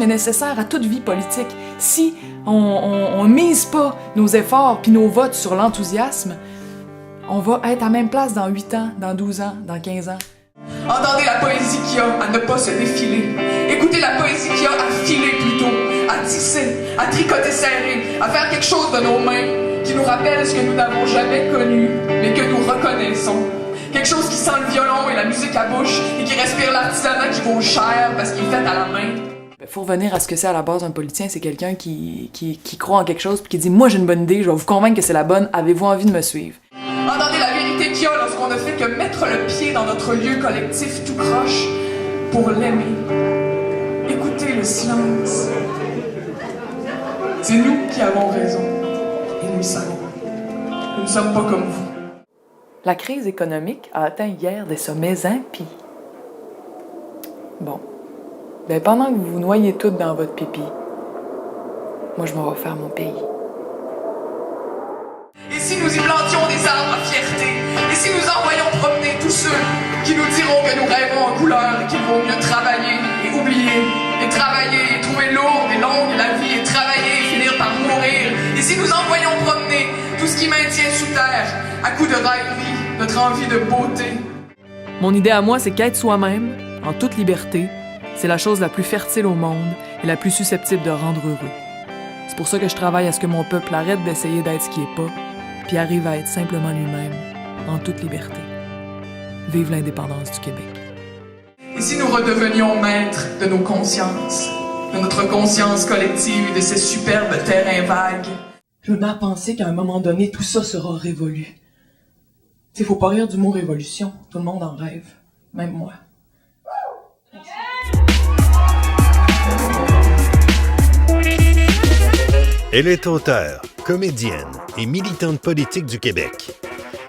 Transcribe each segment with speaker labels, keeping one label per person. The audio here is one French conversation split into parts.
Speaker 1: nécessaire à toute vie politique. Si on mise pas nos efforts puis nos votes sur l'enthousiasme, on va être à la même place dans 8 ans, dans 12 ans, dans 15 ans.
Speaker 2: Entendez la poésie qu'il y a à ne pas se défiler. Écoutez la poésie qu'il y a à filer plutôt, à tisser, à tricoter serré, à faire quelque chose de nos mains qui nous rappelle ce que nous n'avons jamais connu, mais que nous reconnaissons. Quelque chose qui sent le violon et la musique à bouche et qui respire l'artisanat qui vaut cher parce qu'il est fait à la main.
Speaker 1: Il faut revenir à ce que c'est à la base un politicien, c'est quelqu'un qui croit en quelque chose puis qui dit « Moi j'ai une bonne idée, je vais vous convaincre que c'est la bonne, avez-vous envie de me suivre? »
Speaker 2: Entendez la vérité qu'il y a lorsqu'on ne fait que mettre le pied dans notre lieu collectif tout croche pour l'aimer. Écoutez le silence. C'est nous qui avons raison et nous le savons. Nous ne sommes pas comme vous.
Speaker 1: La crise économique a atteint hier des sommets impies. Bon. Ben pendant que vous vous noyez toutes dans votre pipi, moi je m'en vais faire mon pays.
Speaker 2: Et si nous y plantions des arbres à fierté? Et si nous envoyions promener tous ceux qui nous diront que nous rêvons en couleur et qu'il vaut mieux travailler et oublier, et travailler et trouver lourde et longue la vie, et travailler et finir par mourir? Et si nous envoyions promener tout ce qui maintient sous terre, à coups de rêverie, notre envie de beauté?
Speaker 1: Mon idée à moi, c'est qu'être soi-même, en toute liberté, c'est la chose la plus fertile au monde et la plus susceptible de rendre heureux. C'est pour ça que je travaille à ce que mon peuple arrête d'essayer d'être ce qu'il est pas, puis arrive à être simplement lui-même, en toute liberté. Vive l'indépendance du Québec.
Speaker 2: Et si nous redevenions maîtres de nos consciences, de notre conscience collective et de ces superbes terrains vagues?
Speaker 3: Je me mets à penser qu'à un moment donné, tout ça sera révolu. T'sais, faut pas rire du mot révolution. Tout le monde en rêve. Même moi.
Speaker 4: Elle est auteure, comédienne et militante politique du Québec.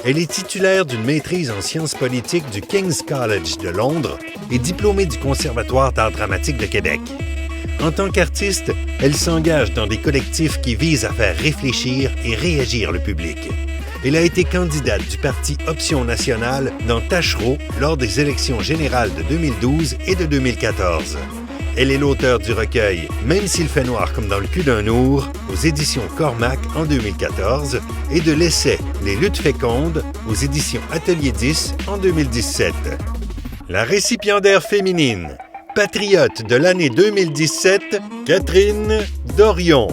Speaker 4: Elle est titulaire d'une maîtrise en sciences politiques du King's College de Londres et diplômée du Conservatoire d'art dramatique de Québec. En tant qu'artiste, elle s'engage dans des collectifs qui visent à faire réfléchir et réagir le public. Elle a été candidate du parti Option nationale dans Tachereau lors des élections générales de 2012 et de 2014. Elle est l'auteure du recueil « Même s'il fait noir comme dans le cul d'un ours » aux éditions Cormac en 2014 et de l'essai « Les luttes fécondes » aux éditions Atelier 10 en 2017. La récipiendaire féminine, patriote de l'année 2017, Catherine Dorion.